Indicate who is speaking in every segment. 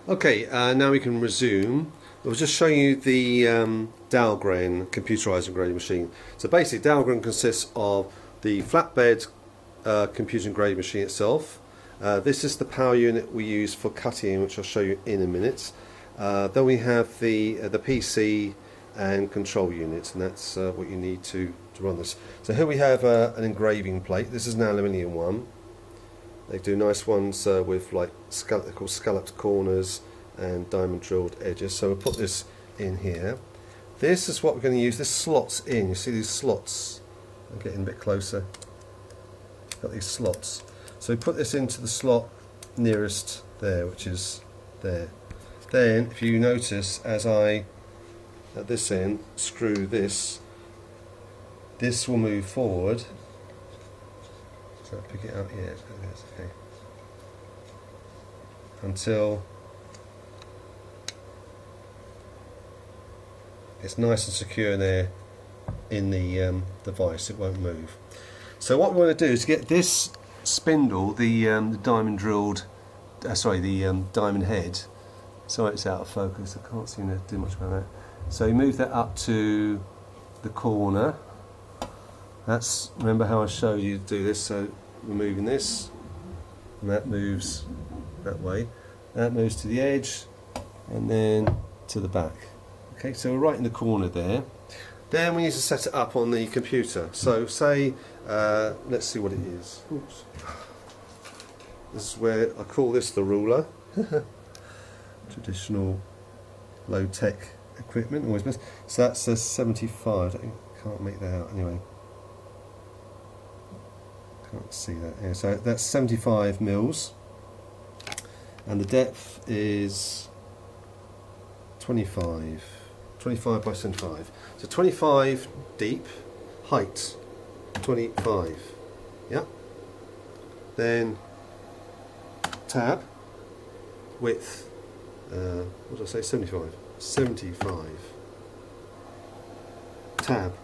Speaker 1: Okay, now we can resume. I was just showing you the Dahlgren computerized engraving machine. So basically Dahlgren consists of the flatbed computer engraving machine itself. This is the power unit we use for cutting, which I'll show you in a minute. Then we have the PC and control units, and that's what you need to run this. So here we have an engraving plate. This is an aluminium one. They do nice ones with like they're called scalloped corners and diamond drilled edges. So we'll put this in here. This is what we're going to use. This slots in. You see these slots? I'm getting a bit closer. Got these slots. So we put this into the slot nearest there, which is there. Then, if you notice, as I at this end screw this, this will move forward. So pick it up here, okay. Until it's nice and secure there in the device, it won't move. So what we want to do is get this spindle, the diamond drilled, diamond head. Sorry, it's out of focus. I can't seem to do much about that. So you move that up to the corner. That's, remember how I showed you to do this, so we're moving this, and that moves that way. That moves to the edge, and then to the back. Okay, so we're right in the corner there. Then we need to set it up on the computer. So say, let's see what it is. Oops. This is where I call this the ruler. Traditional low-tech equipment, always best. So that's a 75. I can't make that out anyway. Can't see that here. So that's 75 mils, and the depth is 25 by 75. So 25 deep, height 25. Yeah. Then tab, width. What did I say? 75. 75. Tab.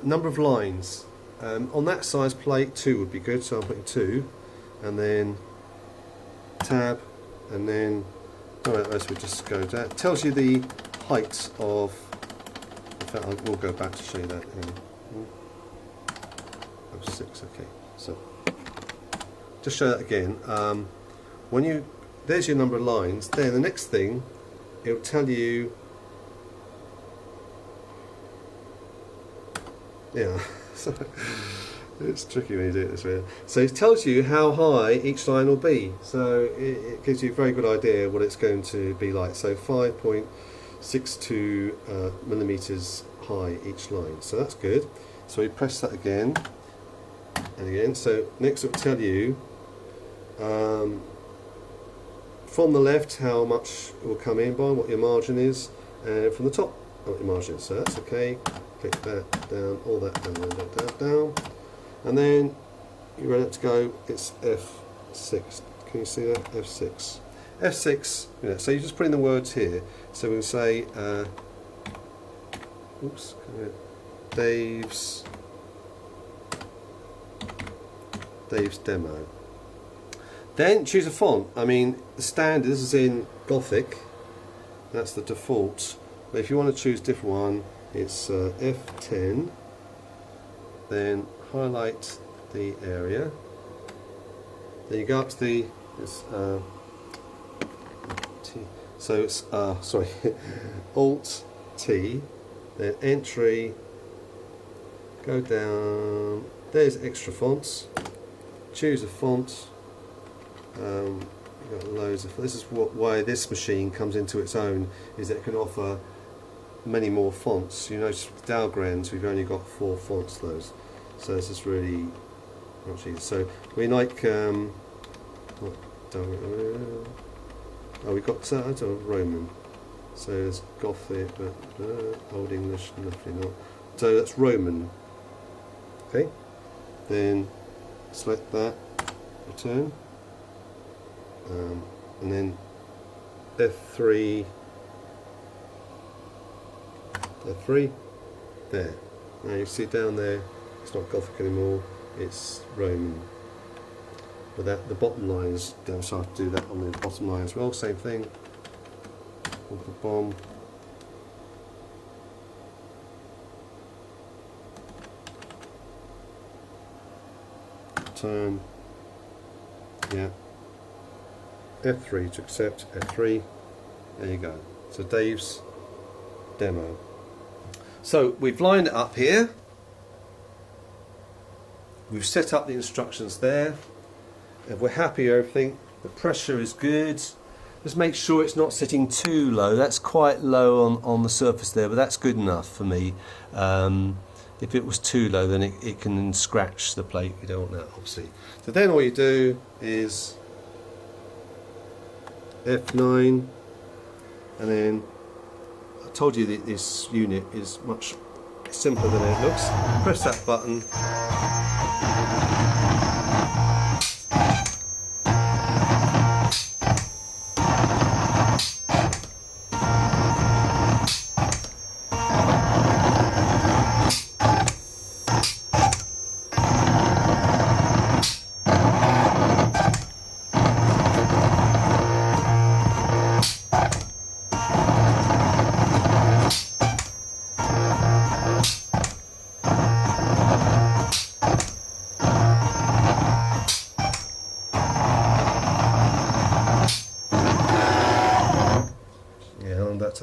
Speaker 1: Number of lines. On that size plate, 2 would be good, so I'm putting 2, and then tab, and then as we just go down. It tells you the height of. In fact, I will go back to show you that. Oh, 6. Okay, so just show that again. When you there's your number of lines. Then the next thing, it will tell you. Yeah. It's tricky when you do it this way. So it tells you how high each line will be. So it gives you a very good idea what it's going to be like. So 5.62 millimeters high each line. So that's good. So we press that again and again. So next it will tell you from the left how much it will come in by, what your margin is, and from the top what your margin is. So that's okay. Click that down, all that down, down, and then you're ready to go. It's F6. Can you see that? F6. F6. Yeah, so you just put in the words here. So we can say, oops, Dave's demo. Then choose a font. I mean, the standard. This is in Gothic. That's the default. But if you want to choose a different one, it's F10, then highlight the area, then you go up to the T, so it's sorry, Alt T, then entry, go down, there's extra fonts, choose a font. You've got loads of, this is why this machine comes into its own, is that it can offer many more fonts. You notice with Dahlgrens we've only got 4 fonts those, so this is really much easier. So we like oh, we've got Roman, so there's Gothic, but Old English, definitely not. So that's Roman. Okay, then select that, return, and then F3. F3, there. Now you see down there, it's not Gothic anymore, it's Roman. But the bottom line is down, so I have to do that on the bottom line as well. Same thing. Boom. Turn. Yeah. F3 to accept. F3. There you go. So Dave's demo. So we've lined it up here. We've set up the instructions there. If we're happy with everything, the pressure is good. Just make sure it's not sitting too low. That's quite low on the surface there, but that's good enough for me. If it was too low, then it can scratch the plate. We don't want that, obviously. So then all you do is F9, and then I told you that this unit is much simpler than it looks. Press that button.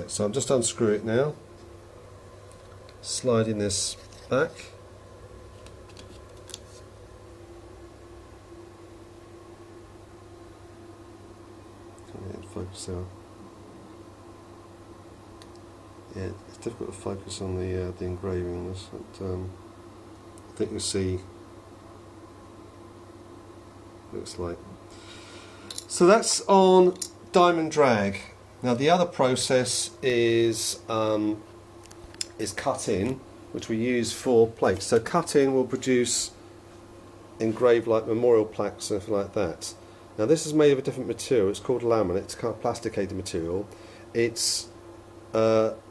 Speaker 1: So I'm just unscrew it now, sliding this back. Focus out. Yeah, it's difficult to focus on the engraving on this. But, I think you see. Looks like. So that's on diamond drag. Now the other process is cut-in, which we use for plates. So cut-in will produce engraved like memorial plaques and stuff like that. Now this is made of a different material. It's called laminate. It's kind of plasticated material. Its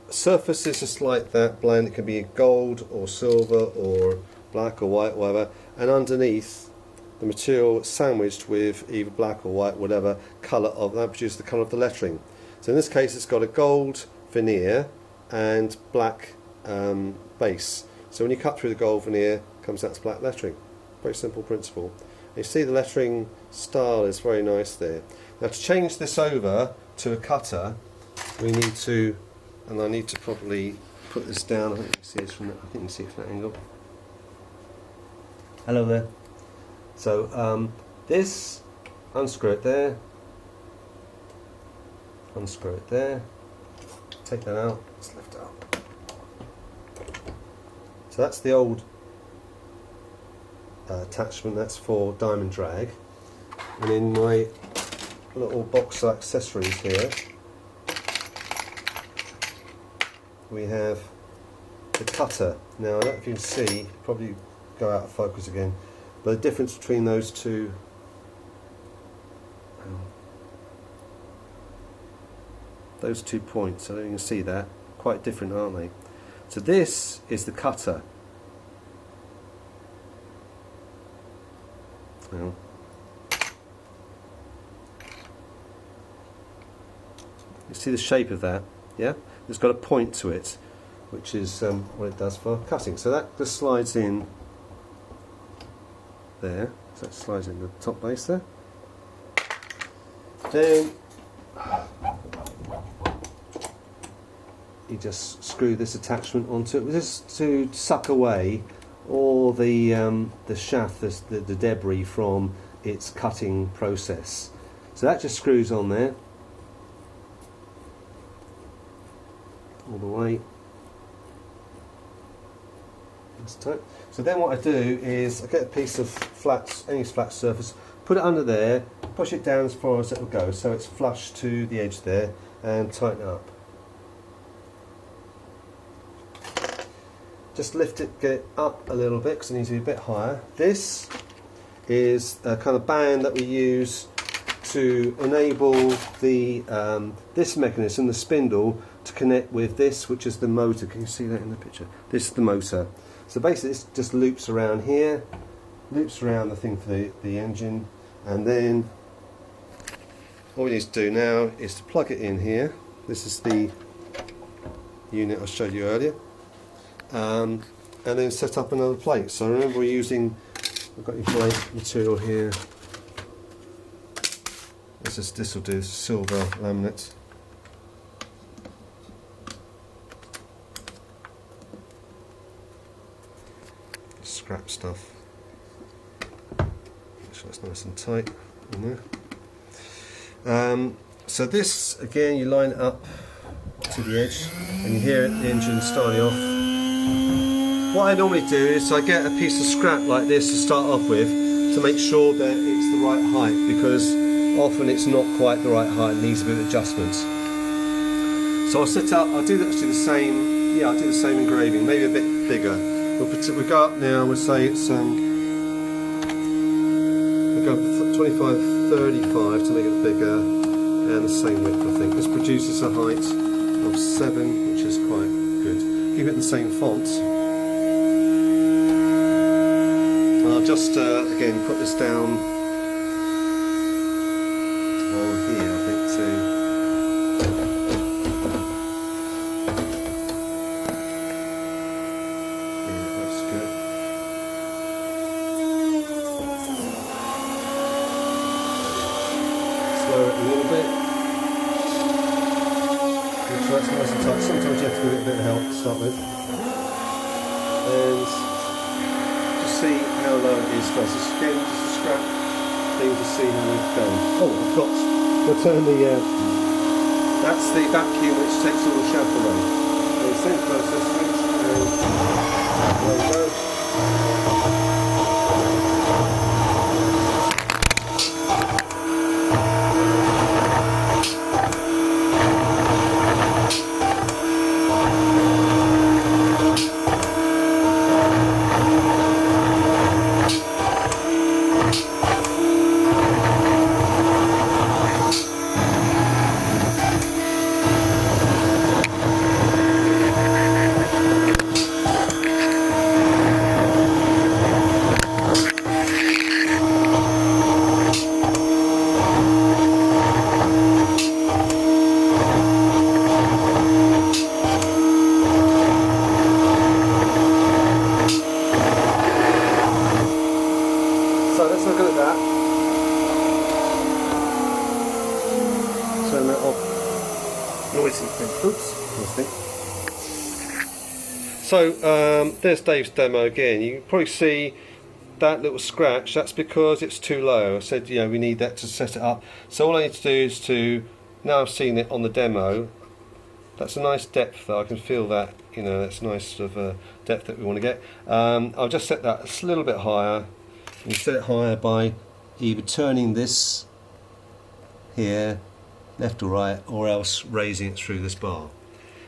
Speaker 1: surface is just like that blend. It can be gold or silver or black or white, whatever. And underneath, the material sandwiched with either black or white, whatever colour of that produces the colour of the lettering. So in this case it's got a gold veneer and black base. So when you cut through the gold veneer, it comes out as black lettering. Very simple principle. And you see the lettering style is very nice there. Now to change this over to a cutter, we need to, and I need to probably put this down. I think you can see it from that angle. Hello there. So this, unscrew it there. Unscrew it there, take that out, it's left out. So that's the old attachment, that's for diamond drag. And in my little box of accessories here, we have the cutter. Now I don't know if you can see, probably go out of focus again, but the difference between those two, those 2 points, so you can see that, quite different, aren't they? So this is the cutter. Now, you see the shape of that, yeah? It's got a point to it, which is what it does for cutting. So that just slides in there, so that slides in the top base there. Then you just screw this attachment onto it, just to suck away all the shaft, the debris from its cutting process. So that just screws on there all the way. That's tight. So then what I do is I get a piece of any flat surface, put it under there, push it down as far as it will go, so it's flush to the edge there, and tighten it up. Just lift it, get it up a little bit because it needs to be a bit higher. This is a kind of band that we use to enable the this mechanism, the spindle, to connect with this, which is the motor. Can you see that in the picture? This is the motor. So basically this just loops around here, loops around the thing for the engine, And then all we need to do now is to plug it in here. This is the unit I showed you earlier, and then set up another plate. So remember, we're using, I've got your plate material here. This will do, silver laminate. Scrap stuff. Make sure it's nice and tight in there. So this, again, you line it up to the edge and you hear the engine starting off. What I normally do is I get a piece of scrap like this to start off with to make sure that it's the right height, because often it's not quite the right height, it needs a bit of adjustment. So I'll set up, I'll do actually the same, I'll do the same engraving, maybe a bit bigger. We'll go up now, we'll say it's, we'll go 25-35 to make it bigger, and the same width I think. This produces a height of 7, which is quite good. Keep it the same font. I'll just, again, put this down on here, I think, too. Slow it a little bit. Make sure it's nice and tight. Sometimes you have to give it a bit of help to start with. And just see how low it is first. It's again just a scrap thing to see how it's done. Oh, I've got to turn the. That's the vacuum which takes all the chaff away. So the same process, switch, and there we go. So let's look at that. Turn that off. Noisy thing. Oops. Nothing. So there's Dave's demo again. You can probably see that little scratch. That's because it's too low. I said, we need that to set it up. So all I need to do is to, now I've seen it on the demo, that's a nice depth though. I can feel that, that's nice sort of depth that we want to get. I'll just set that a little bit higher. You set it higher by either turning this here left or right, or else raising it through this bar.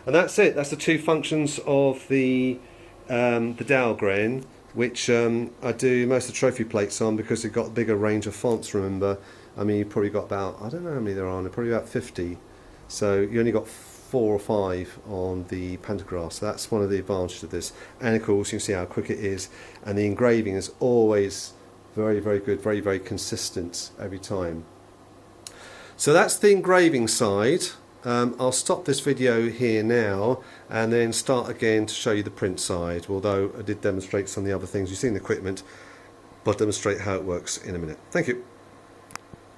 Speaker 1: And that's it. That's the two functions of the dowel grain, which I do most of the trophy plates on, because they've got a bigger range of fonts. Remember, I mean, you've probably got about, I don't know how many there are, probably about 50. So you only got 4 or 5 on the pantograph. So that's one of the advantages of this. And of course, you can see how quick it is, and the engraving is always very, very good, very, very consistent every time. So that's the engraving side. I'll stop this video here now and then start again to show you the print side, although I did demonstrate some of the other things. You've seen the equipment, but I'll demonstrate how it works in a minute. Thank you.